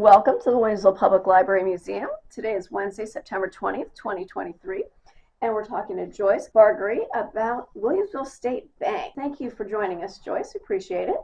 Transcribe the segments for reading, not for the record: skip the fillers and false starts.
Welcome to the Williamsville Public Library Museum. Today is Wednesday, September 20th, 2023, and we're talking to Joyce Barregarye about Williamsville State Bank. Thank you for joining us, Joyce. Appreciate it.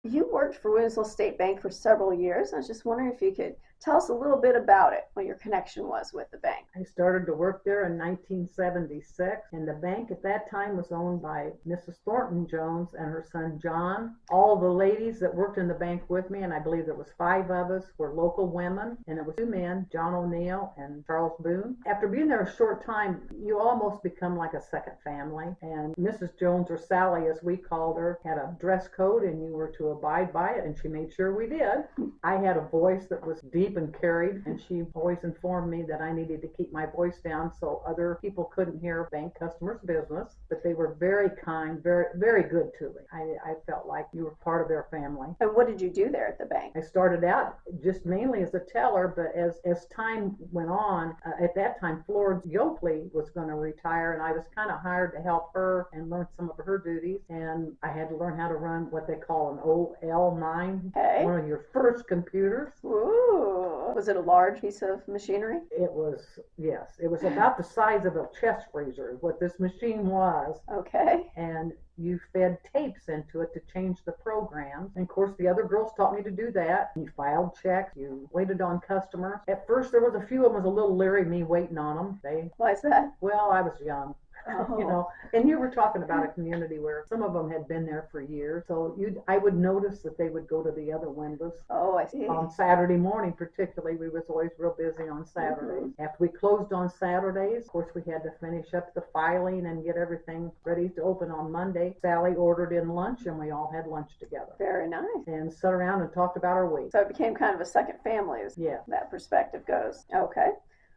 You worked for Williamsville State Bank for several years. I was just wondering if you could tell us a little bit about it, what your connection was with the bank. I started to work there in 1976, and the bank at that time was owned by Mrs. Thornton Jones and her son John. All the ladies that worked in the bank with me, and I believe there was 5 of us, were local women, and it was 2 men, John O'Neill and Charles Boone. After being there a short time, you almost become like a second family, and Mrs. Jones, or Sally as we called her, had a dress code and you were to abide by it, and she made sure we did. I had a voice that was deep and carried, and she always informed me that I needed to keep my voice down so other people couldn't hear bank customers' business. But they were very kind, very, very good to me. I felt like you were part of their family. And what did you do there at the bank? I started out just mainly as a teller, but as time went on, at that time Florence Yoakley was going to retire, and I was kind of hired to help her and learn some of her duties. And I had to learn how to run what they call an OL9, Okay. one of your first computers. Ooh. Was it a large piece of machinery? It was, yes, it was about the size of a chest freezer, is what this machine was. Okay. And you fed tapes into it to change the programs. And of course, the other girls taught me to do that. You filed checks, you waited on customers. At first, there was a few of them was a little leery me waiting on them. Why is that? Well, I was young. Oh. You know, and you were talking about a community where some of them had been there for years, so I would notice that they would go to the other windows. Oh, I see. On Saturday morning, particularly, we was always real busy on Saturdays. After we closed on Saturdays, of course, we had to finish up the filing and get everything ready to open on Monday. Sally ordered in lunch, and we all had lunch together. Very nice. And sat around and talked about our week. So it became kind of a second family as Yeah. that perspective goes. Okay.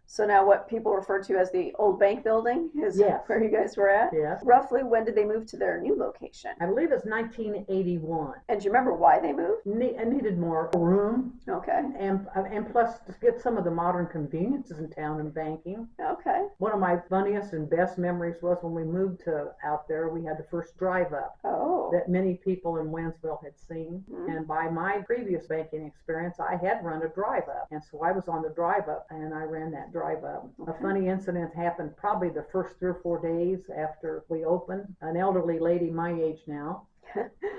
So now what people refer to as the old bank building is Yes. where you guys were at? Yes. Roughly when did they move to their new location? I believe it's 1981. And do you remember why they moved? I needed more room, Okay. and plus to get some of the modern conveniences in town in banking. Okay. One of my funniest and best memories was when we moved to out there, we had the first drive up Oh. that many people in Williamsville had seen. And by my previous banking experience, I had run a drive up. And so I was on the drive up, and I ran that drive up. A funny incident happened probably the first 3 or 4 days after we opened. An elderly lady my age now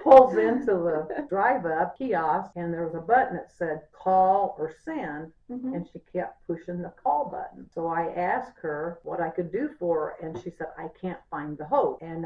pulls into the drive up kiosk, and there was a button that said call or send, and she kept pushing the call button. So I asked her what I could do for her, and she said, I can't find the hose. And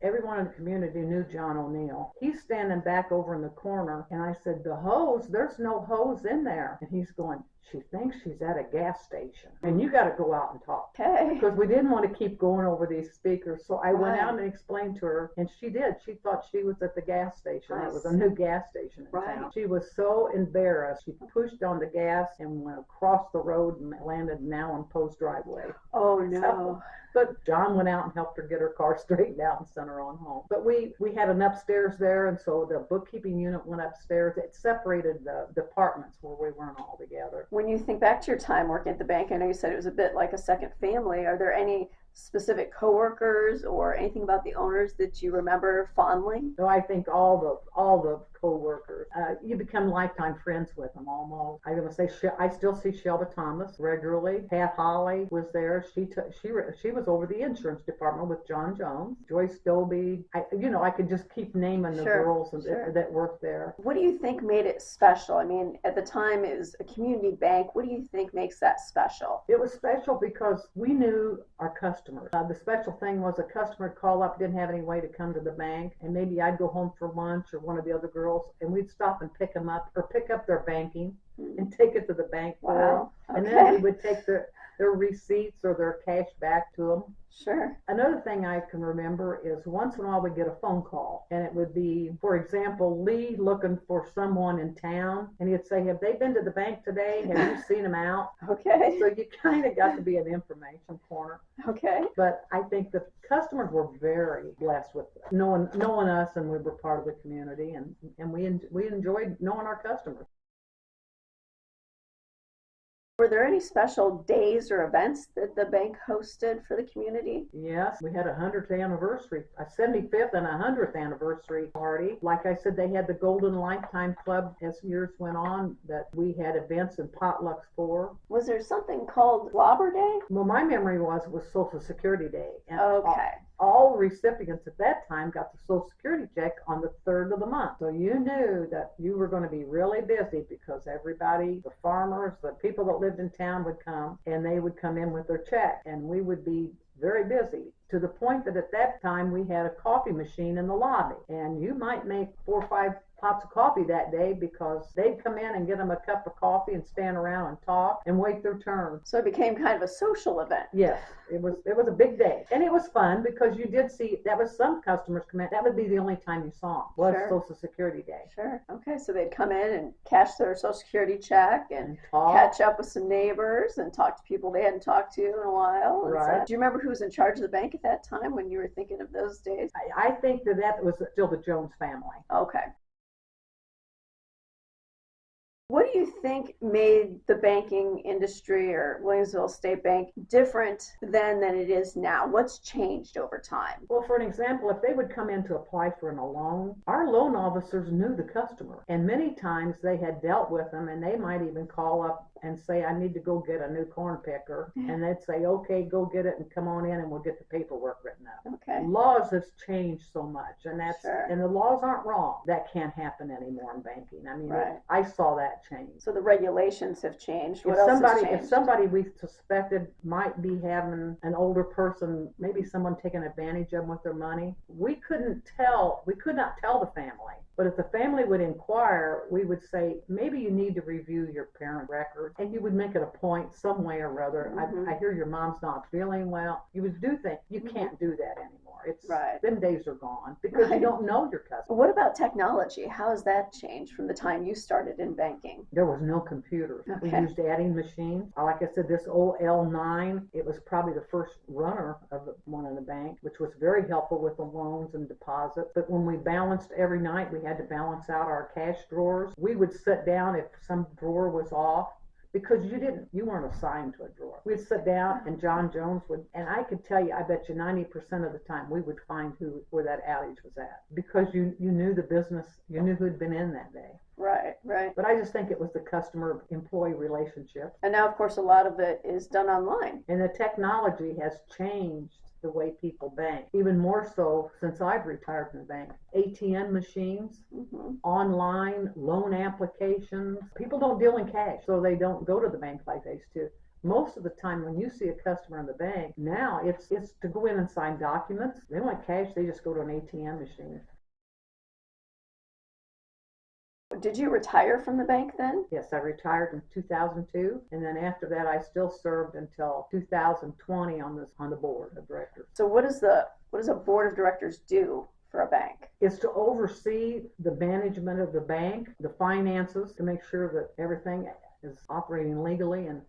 everyone in the community knew John O'Neill. He's standing back over in the corner, and I said, the hose, there's no hose in there. And he's going, she thinks she's at a gas station, and you got to go out and talk. Okay. Because we didn't want to keep going over these speakers. So I went Right. out and explained to her, and she did. She thought she was at the gas station. I It was a see. new gas station in Right. town. She was so embarrassed. She pushed on the gas and went across the road and landed now on Poe's driveway. Oh no. But John went out and helped her get her car straightened out and sent her on home. But we had an upstairs there, and so the bookkeeping unit went upstairs. It separated the departments where we weren't all together. When you think back to your time working at the bank, I know you said it was a bit like a second family. Are there any specific coworkers or anything about the owners that you remember fondly? So I think all the co-workers, you become lifetime friends with them almost. I'm going to say I still see Shelba Thomas regularly. Pat Holly was there. She was over the insurance department with John Jones. Joyce Doby. I could just keep naming the girls that worked there. What do you think made it special? I mean, at the time it was a community bank. What do you think makes that special? It was special because we knew our customers. The special thing was a customer would call up, didn't have any way to come to the bank, and maybe I'd go home for lunch or one of the other girls, and we'd stop and pick them up or pick up their banking and take it to the bank for Wow. them. And Okay. then we would take their receipts or their cash back to them. Sure. Another thing I can remember is once in a while we'd get a phone call, and it would be, for example, Lee looking for someone in town, and he'd say, have they been to the bank today? Have you seen them out? Okay. So you kind of got to be an information corner. Okay. But I think the customers were very blessed with knowing us, and we were part of the community, and we enjoyed knowing our customers. Were there any special days or events that the bank hosted for the community? Yes, we had a 100th anniversary, a 75th and a 100th anniversary party. Like I said, they had the Golden Lifetime Club as years went on that we had events and potlucks for. Was there something called Slobber Day? Well, my memory was Social Security Day. And Okay. all recipients at that time got the Social Security check on the 3rd of the month. So you knew that you were going to be really busy because everybody, the farmers, the people that lived in town would come and they would come in with their check and we would be very busy, to the point that at that time we had a coffee machine in the lobby and you might make 4 or 5 pots of coffee that day because they'd come in and get them a cup of coffee and stand around and talk and wait their turn. So it became kind of a social event. Yes, it was a big day. And it was fun because you did see, that was some customers come in, that would be the only time you saw them, was Sure. Social Security Day. Sure. Okay, so they'd come in and cash their Social Security check and talk. catch up with some neighbors and talk to people they hadn't talked to in a while. And Right. do you remember who was in charge of the bank at that time when you were thinking of those days? I think that was still the Jones family. Okay. What do you think made the banking industry or Williamsville State Bank different then than it is now? What's changed over time? Well, for an example, if they would come in to apply for a loan, our loan officers knew the customer. And many times they had dealt with them and they might even call up and say, I need to go get a new corn picker. And they'd say, okay, go get it and come on in and we'll get the paperwork written up. Okay. Laws have changed so much and Sure. and the laws aren't wrong. That can't happen anymore in banking. I mean, Right. I saw that change. So the regulations have changed. What If else has somebody, changed? if somebody we suspected might be having an older person, maybe someone taking advantage of them with their money, we could not tell the family. But if the family would inquire, we would say, maybe you need to review your parent record, and you would make it a point some way or other. Mhm. I hear your mom's not feeling well. You would do things. You can't do that anymore. It's Right. them days are gone because Right. you don't know your customer. What about technology? How has that changed from the time you started in banking? There was no computers. We Okay. used adding machines. Like I said, this old L9, it was probably the first runner of the one in the bank, which was very helpful with the loans and deposits. But when we balanced every night, we had to balance out our cash drawers. We would sit down if some drawer was off, because you weren't assigned to a drawer. We'd sit down and John Jones would, and I could tell you, I bet you 90% of the time we would find where that outage was at, because you knew the business, you knew who'd been in that day. Right, right. But I just think it was the customer-employee relationship. And now, of course, a lot of it is done online. And the technology has changed the way people bank, even more so since I've retired from the bank. ATM machines, online loan applications. People don't deal in cash, so they don't go to the bank like they used to. Most of the time when you see a customer in the bank, now it's to go in and sign documents. They don't want cash, they just go to an ATM machine. Did you retire from the bank then? Yes, I retired in 2002, and then after that I still served until 2020 on the board of directors. So what does a board of directors do for a bank? It's to oversee the management of the bank, the finances, to make sure that everything is operating legally, and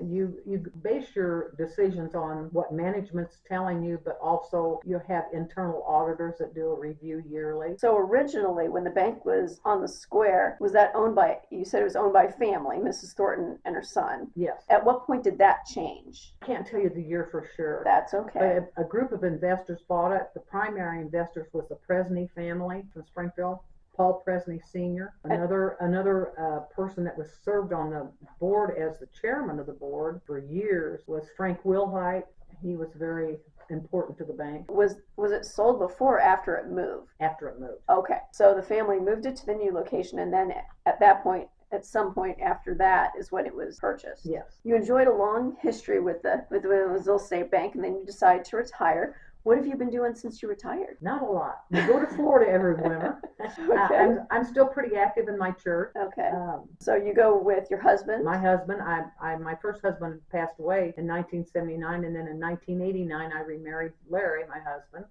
you base your decisions on what management's telling you, but also you have internal auditors that do a review yearly. So originally, when the bank was on the square, was that owned by, you said it was owned by family, Mrs. Thornton and her son? Yes. At what point did that change? I can't tell you the year for sure. That's okay. A group of investors bought it. The primary investors was the Presney family from Springfield. Paul Presney Sr., another person that was served on the board as the chairman of the board for years was Frank Wilhite. He was very important to the bank. Was it sold before or after it moved? After it moved. Okay, so the family moved it to the new location, and then at that point, at some point after that is when it was purchased. Yes. You enjoyed a long history with the Williamsville State Bank, and then you decided to retire. What have you been doing since you retired? Not a lot. We go to Florida every winter. Okay. I'm still pretty active in my church. Okay. So you go with your husband? My husband. My first husband passed away in 1979, and then in 1989 I remarried Larry, my husband,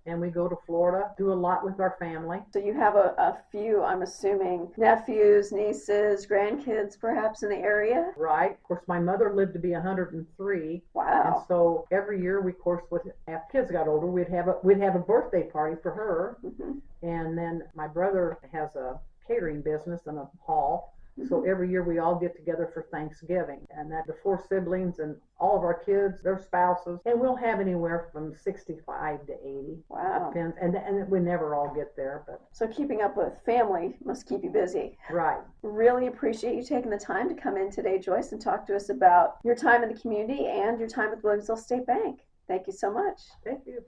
and we go to Florida, do a lot with our family. So you have a few, I'm assuming, nephews, nieces, grandkids perhaps in the area? Right. Of course, my mother lived to be 103. Wow. And so every year we, of course, after kids got older, we'd have a birthday party for her. And then my brother has a catering business and a hall, So every year we all get together for Thanksgiving, and that the 4 siblings and all of our kids, their spouses, and we'll have anywhere from 65 to 80. Wow. Depends, and we never all get there, but So keeping up with family must keep you busy. right. Really appreciate you taking the time to come in today, Joyce, and talk to us about your time in the community and your time with Williamsville State Bank. Thank you so much. Thank you.